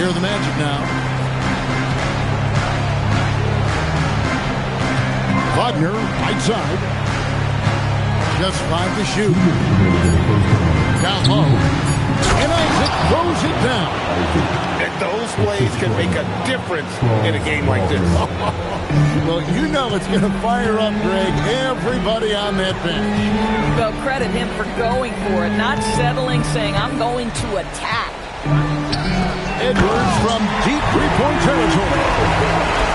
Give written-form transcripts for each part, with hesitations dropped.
hear the magic now. Wagner, right side. Just 5 to shoot. Down low. And Isaac throws it down. And those plays can make a difference in a game like this. Well, you know it's going to fire up, Greg, everybody on that bench. Well, credit him for going for it, not settling, saying, I'm going to attack. Edwards from deep three-point territory.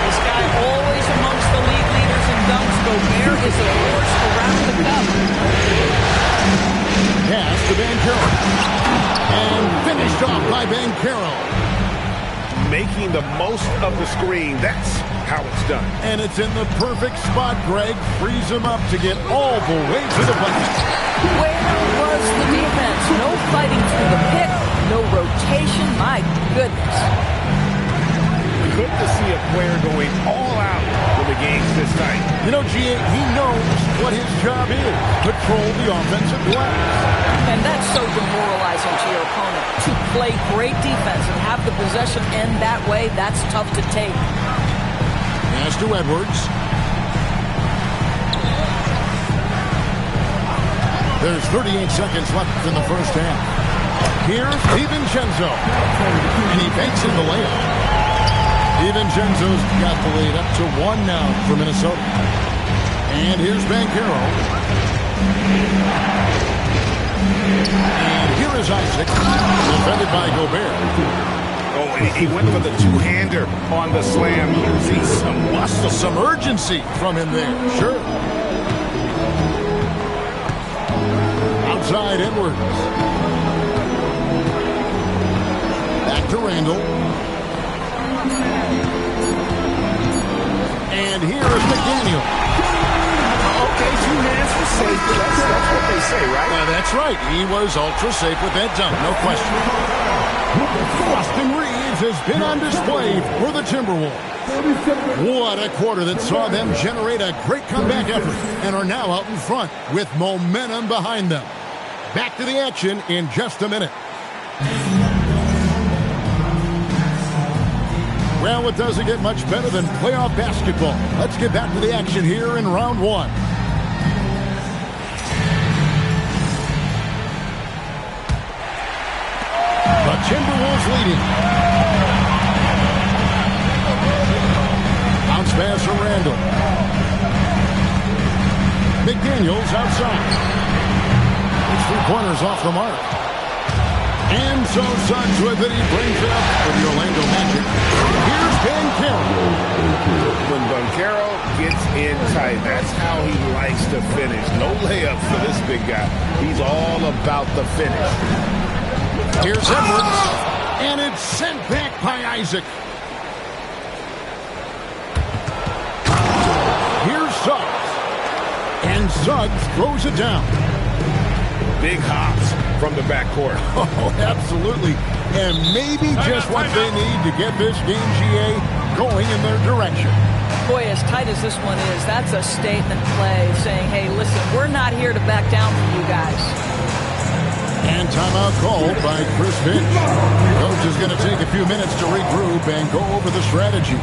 This guy always amongst the league leaders in dunks. Gobert is a force around the cup. Pass to Banchero. And finished off by Banchero. Making the most of the screen. That's how it's done. And it's in the perfect spot, Greg. Frees him up to get all the way to the bucket. Where was the defense? No fighting through the pick. No rotation. My goodness. Good to see a player going all out when the game's this tight. You know, G.A., he knows what his job is. Control the offensive glass. And that's so demoralizing to your opponent. To play great defense and have the possession end that way, that's tough to take. Pass to Edwards. There's 38 seconds left in the first half. Here's DiVincenzo. And he banks in the layup. DiVincenzo's got the lead up to 1 now for Minnesota. And here's Banchero. And here is Isaac, defended by Gobert. Oh, and he went for the two-hander on the slam, using some muscle. Some urgency from him there, sure. Outside Edwards. Back to Randall. And here is McDaniel. Okay, 2 hands for safety. That's what they say, right? That's right. He was ultra safe with that dunk, no question. Austin Reeves has been on display for the Timberwolves. What a quarter that saw them generate a great comeback effort and are now out in front with momentum behind them. Back to the action in just a minute. Well, it doesn't get much better than playoff basketball. Let's get back to the action here in round 1. The Timberwolves leading. Bounce pass from Randall. McDaniels outside. It's 3 pointers off the mark. And so Suggs with it. He brings it up for the Orlando Magic. Here's Banchero. When Banchero gets in tight, that's how he likes to finish. No layups for this big guy. He's all about the finish. Here's Edwards. And it's sent back by Isaac. Here's Suggs. And Suggs throws it down. Big hops from the backcourt. Oh, absolutely. And maybe just what they need to get this game, GA, going in their direction. Boy, as tight as this one is, that's a statement play saying, hey, listen, we're not here to back down from you guys. And timeout called by Chris Finch. Coach is going to take a few minutes to regroup and go over the strategy.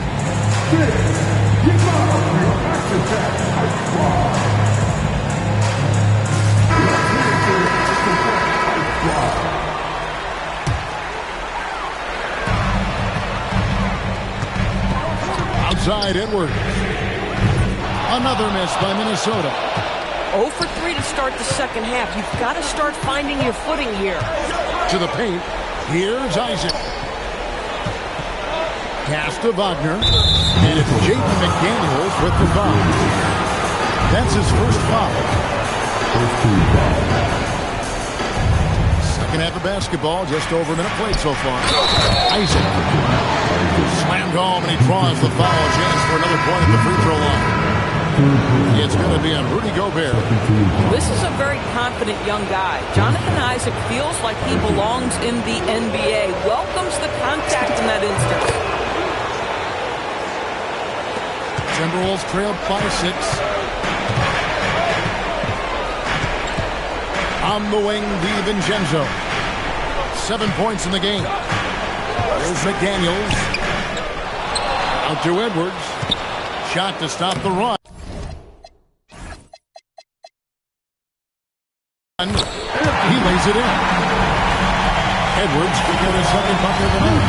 Outside Edwards. Another miss by Minnesota. 0 for 3 to start the second half. You've got to start finding your footing here. To the paint. Here's Isaac. Pass to Wagner. And it's Jaden McDaniels with the foul. That's his first foul. Second half of basketball, just over a minute played so far. Isaac. Slammed home, and he draws the foul. Chance for another point at the free throw line. It's going to be on Rudy Gobert. This is a very confident young guy. Jonathan Isaac feels like he belongs in the NBA. Welcomes the contact in that instance. Timberwolves trailed by 6. On the wing, DiVincenzo. 7 points in the game. Here's McDaniels. Out to Edwards. Shot to stop the run. He lays it in. Edwards to get his second bucket of the night.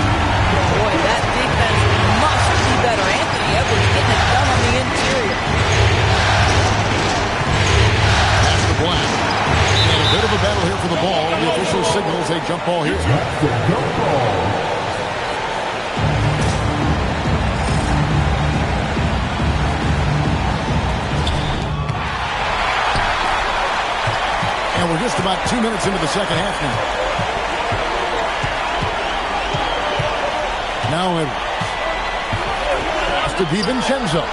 Boy, that defense must be better. Anthony Edwards getting it done on the interior. That's the Black. And a bit of a battle here for the ball. The official signals a jump ball here. And we're just about 2 minutes into the second half now. Now Edwards. Pass to DiVincenzo.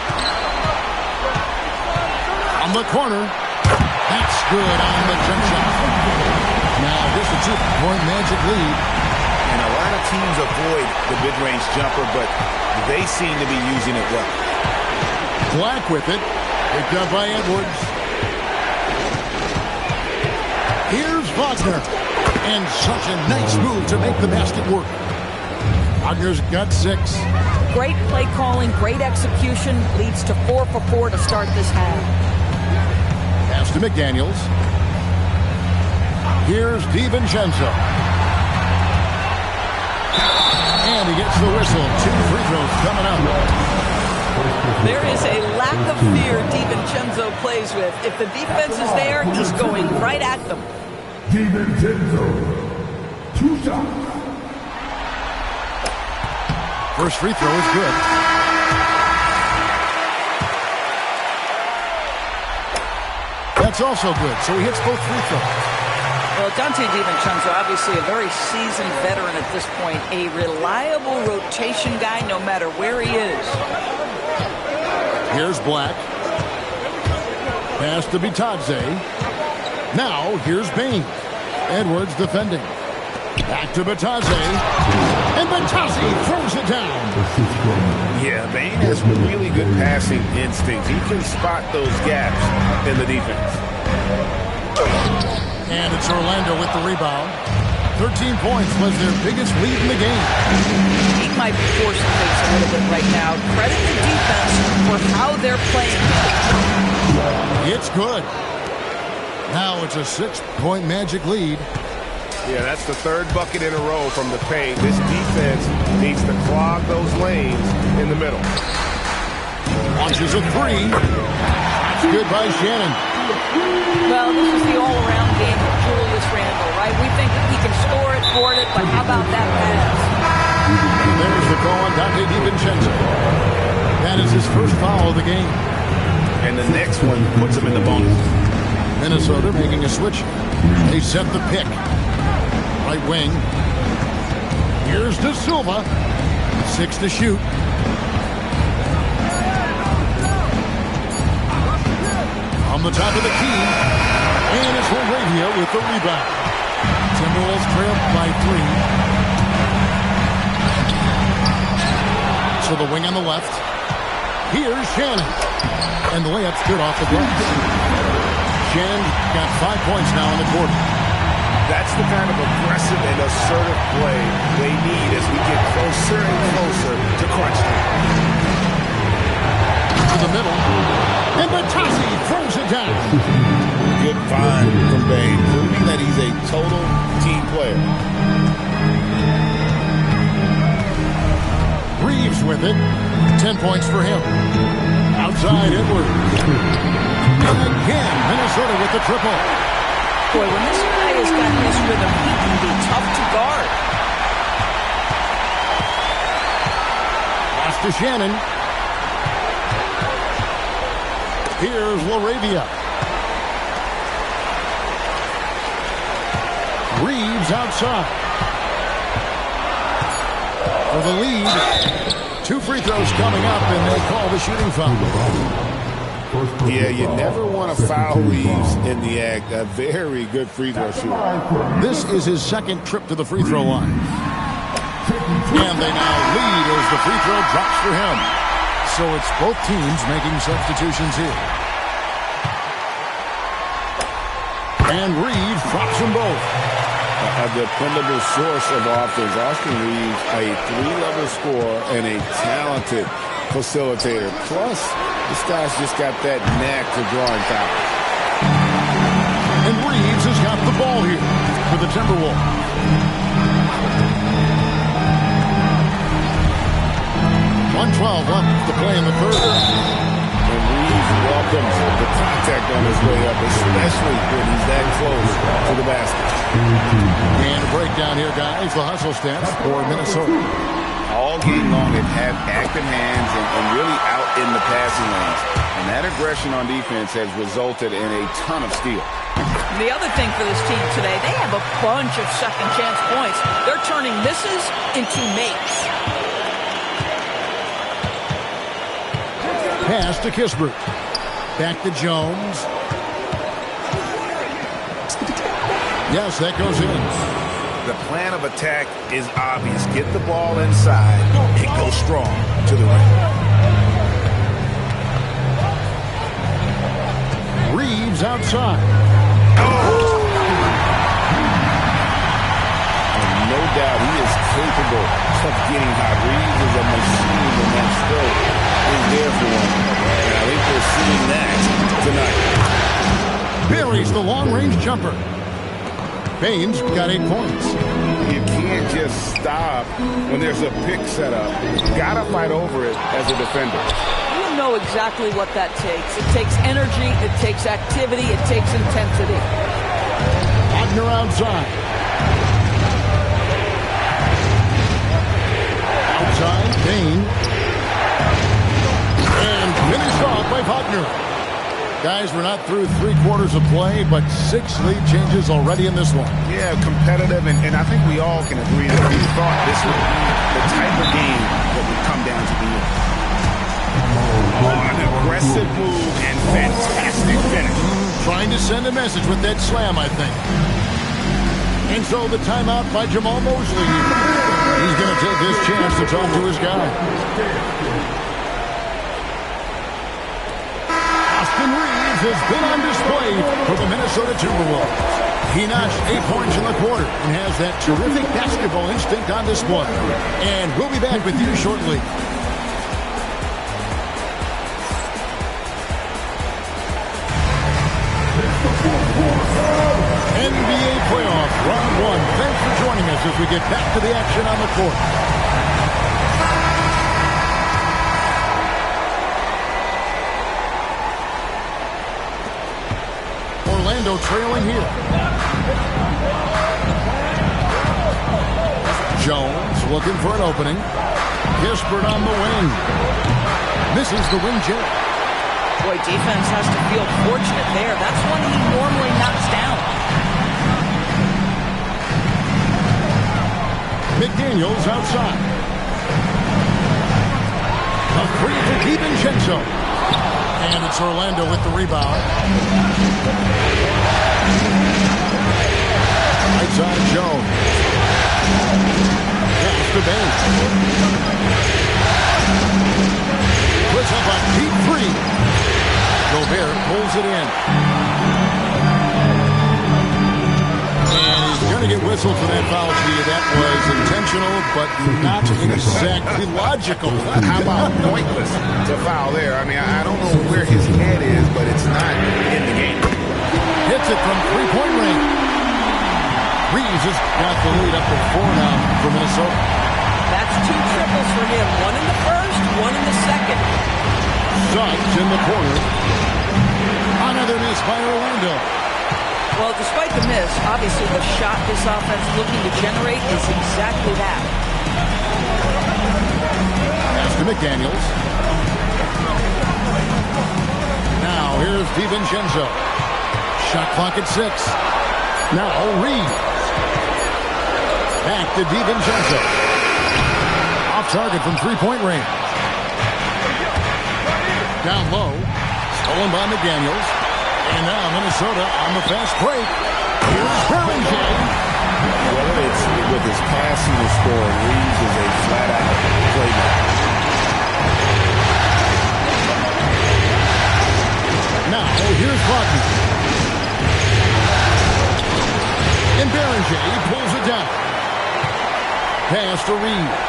On the corner. That's good on the jump shot. Now just a 2-point Magic lead. And a lot of teams avoid the mid-range jumper, but they seem to be using it well. Black with it. Picked up by Edwards. Here's Wagner. And such a nice move to make the basket work. Wagner's got 6. Great play calling, great execution. Leads to 4 for 4 to start this half. Pass to McDaniels. Here's DiVincenzo. And he gets the whistle. 2 free throws coming up. There is a lack of fear DiVincenzo plays with. If the defense is there, he's going right at them. DiVincenzo, 2 shots. First free throw is good. That's also good. So he hits both free throws. Well, Dante DiVincenzo, obviously a very seasoned veteran at this point. A reliable rotation guy no matter where he is. Here's Black. Pass to Bitadze. Now here's Bain. Edwards defending. Back to Bitadze. And Bitadze throws it down. Yeah, Bain has really good passing instincts. He can spot those gaps in the defense. And it's Orlando with the rebound. 13 points was their biggest lead in the game. He might be forcing things a little bit right now. Credit the defense for how they're playing. It's good. Now it's a 6-point Magic lead. Yeah, that's the 3rd bucket in a row from the paint. This defense needs to clog those lanes in the middle. Launches a 3. That's good by Shannon. Well, this is the all-around game of Julius Randle, right? We think that he can score it, board it, but how about that pass? And there's the call on Dante DiVincenzo. That is his first foul of the game. And the next one puts him in the bonus. Minnesota making a switch. They set the pick. Right wing. Here's De Silva. 6 to shoot. On the top of the key. And it's Laravia with the rebound. Timberwolves trail by 3. So the wing on the left. Here's Shannon. And the layup's good off the glass. Shannon got 5 points now in the quarter. That's the kind of aggressive and assertive play they need as we get closer and closer to crunch time. To the middle. And Bitadze throws it down. Good find from Bain, proving that he's a total team player. Reeves with it. 10 points for him. Outside Edwards. And again, Minnesota with the triple. Boy, when this guy has got this rhythm, he can be tough to guard. Pass to Shannon. Here's Laravia. Reeves outside. For the lead. 2 free throws coming up, and they call the shooting foul. Yeah, you never want to foul Reeves in the act. A very good free throw shooter. This is his 2nd trip to the free throw line. And they now lead as the free throw drops for him. So it's both teams making substitutions here. And Reeves drops them both. A dependable source of offense. Austin Reeves, a 3-level scorer and a talented facilitator. Plus, this guy's just got that knack for drawing fouls. And Reeves has got the ball here for the Timberwolves. 1:12 left to play in the third. And Reeves welcomes the contact on his way up, especially when he's that close to the basket. And a breakdown here, guys. The hustle stats for Minnesota. All game long, they've had active hands and really out in the passing lanes. And that aggression on defense has resulted in a ton of steals. The other thing for this team today, they have a bunch of second chance points. They're turning misses into makes. Pass to Kispert. Back to Jones. Yes, that goes in. The plan of attack is obvious. Get the ball inside and go strong to the rim. Reeves outside. And no doubt he is capable of getting hot. Reeves is a machine in that stroke. Is there for him. And I think we're seeing that tonight. Buries the long-range jumper. Baines got 8 points. You can't just stop when there's a pick set up. Got to fight over it as a defender. You know exactly what that takes. It takes energy, it takes activity, it takes intensity. Wagner outside. Outside, Bain. And finished off by Wagner. Guys, we're not through 3 quarters of play, but 6 lead changes already in this one. Yeah, competitive, and I think we all can agree that we thought this would be the type of game that would come down to the end. Oh, an aggressive move and fantastic finish. Trying to send a message with that slam, I think. And so the timeout by Jamal Mosley. He's going to take this chance to talk to his guy. Austin Reeves has been on display for the Minnesota Timberwolves. He notched 8 points in the quarter and has that terrific basketball instinct on display. And we'll be back with you shortly. NBA playoff round 1. Thanks for joining us as we get back to the action on the court. Orlando trailing here. Jones looking for an opening. Kispert on the wing. Misses the wing jet. Boy, defense has to feel fortunate there. That's one he normally knocks down. McDaniels outside. A three for DiVincenzo. And it's Orlando with the rebound. Right side, Jones. Pass to Baines. Puts up a deep three. Gobert pulls it in. And he's going to get whistled for that foul. That was intentional, but not exactly logical. How about pointless to foul there? I mean, I don't know where his head is, but it's not in the game. Hits it from three-point range. Reeves has got the lead up to 4 now for Minnesota. That's 2 triples for him. 1 in the first, 1 in the second. Suggs in the corner. Another miss by Orlando. Well, despite the miss, obviously the shot this offense looking to generate is exactly that. Pass to McDaniels. Now here's DiVincenzo. Shot clock at 6. Now Reeves. Back to DiVincenzo. Off target from three-point range. Down low. Stolen by McDaniels. And now Minnesota on the fast break. Here's Barrington. Whether it's with his passing or scoring, Reeves is a flat-out playmaker. Now, here's Wagner. And Berenger pulls it down. Pass to Reeves.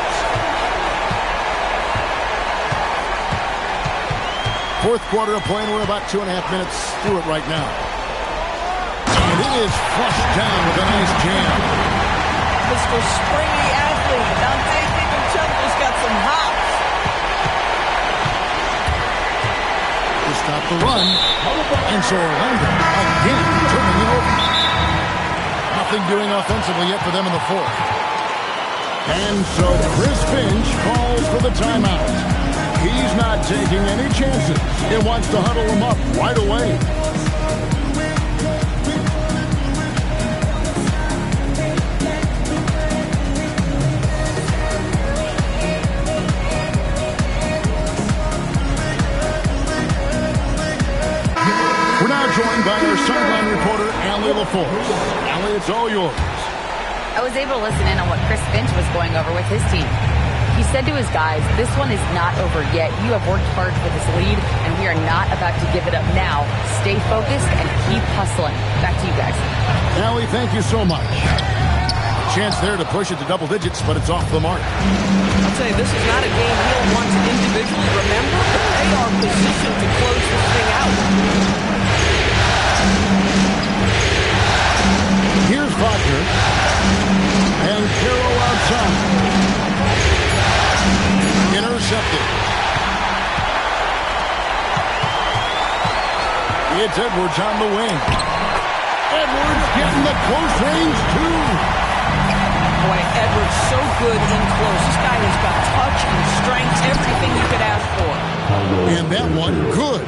Fourth quarter of play, and we're about 2.5 minutes through it right now. And it is flushed down with a nice jam. Mr. Springy athlete, Dante DiVincenzo's got some hops. To stop the run, and so Orlando again turning it over. Nothing doing offensively yet for them in the fourth. And so Chris Finch calls for the timeout. He's not taking any chances. He wants to huddle him up right away. We're now joined by our sideline reporter, Allie LaForce. Allie, it's all yours. I was able to listen in on what Chris Finch was going over with his team. He said to his guys, this one is not over yet. You have worked hard for this lead, and we are not about to give it up now. Stay focused and keep hustling. Back to you guys. Allie, thank you so much. Chance there to push it to double digits, but it's off the mark. I'll tell you, this is not a game he'll want to individually remember, but they are positioned to close this thing out. Here's Wagner. And Carroll outside. Intercepted. It's Edwards on the wing. Edwards getting the close range, too. Boy, Edwards so good in close. This guy has got touch and strength, everything you could ask for. And that one, good.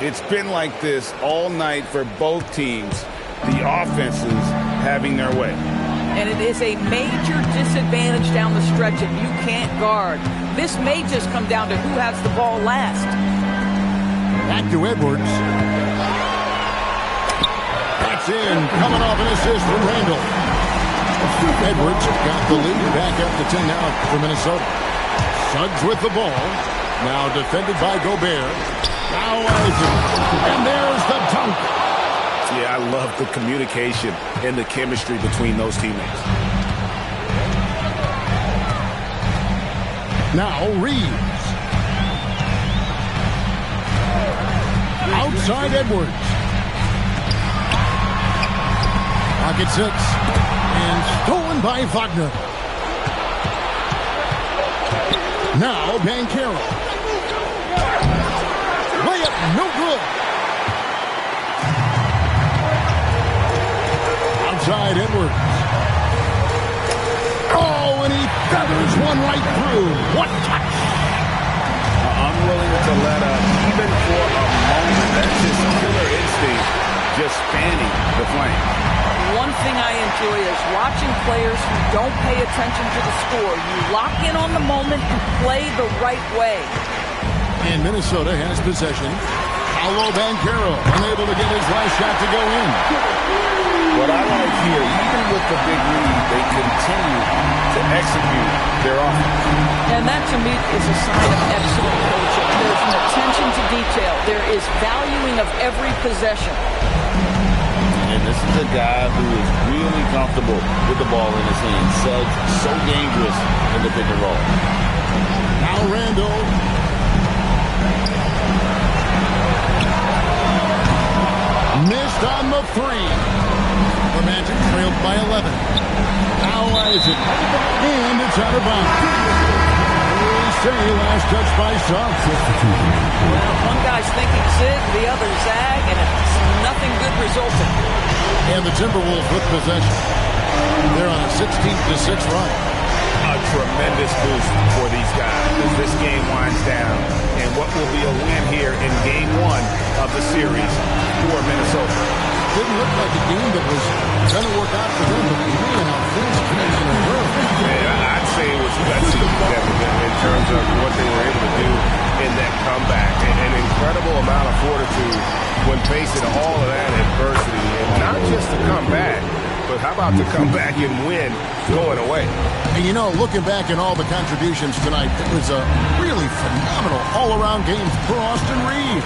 It's been like this all night for both teams. The offenses having their way. And it is a major disadvantage down the stretch if you can't guard. This may just come down to who has the ball last. Back to Edwards. That's in. Coming off an assist from Randall. Edwards got the lead back up to 10 now for Minnesota. Suggs with the ball. Now defended by Gobert. Now Isaac. And there's the dunk. Yeah, I love the communication and the chemistry between those teammates. Now Reeves. Outside Edwards. Pocket 6. And stolen by Wagner. Now Banchero. Layup no good. Outside Edwards. Oh, and he feathers one right through. What touch! Unwilling to let up, even for a moment. That's his killer instinct, just fanning the flame. One thing I enjoy is watching players who don't pay attention to the score. You lock in on the moment and play the right way. And Minnesota has possession. Paolo Banchero unable to get his last shot to go in. What I like here, even with the big lead, they continue to execute their offense. And that, to me, is a sign of excellent coaching. There's an attention to detail. There is valuing of every possession. And this is a guy who is really comfortable with the ball in his hands. Suggs so dangerous in the pick and roll. Now Randall. Missed on the 3. The Magic trailed by 11. Now Isaac. And it's out of bounds. We say last touch by Suggs. Well, one guy's thinking zig, the other zag, and it's nothing good resulting. And the Timberwolves with possession. They're on a 16-6 run. A tremendous boost for these guys as this game winds down. And what will be a win here in Game 1 of the series for Minnesota. Didn't look like a game that was going to work out for them, but man, how things came in a hurry. Yeah, I'd say it was gutsy, Kevin, in terms of what they were able to do in that comeback. An incredible amount of fortitude when facing all of that adversity. And not just to come back, but how about to come back and win going away? And you know, looking back at all the contributions tonight, it was a really phenomenal all-around game for Austin Reeves.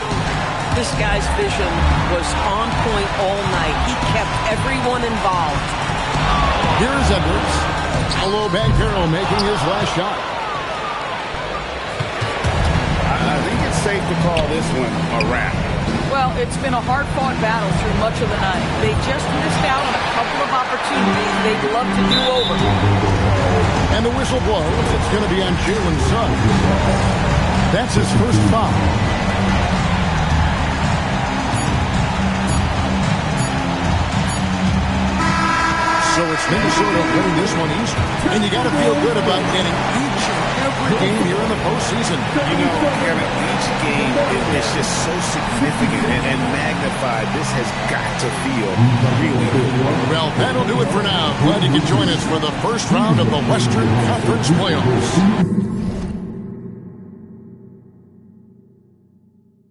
This guy's vision was on point all night. He kept everyone involved. Here's Edwards. Paolo Banchero making his last shot. I think it's safe to call this one a wrap. Well, it's been a hard-fought battle through much of the night. They just missed out on a couple of opportunities they'd love to do over. And the whistle blows. It's going to be on Jalen Suggs. That's his first foul. So it's Minnesota winning this one easy. And you got to feel good about getting each and every game here in the postseason. You know, Kevin, each game is just so significant and magnified. This has got to feel really good. Well, that'll do it for now. Glad you could join us for the first round of the Western Conference Playoffs.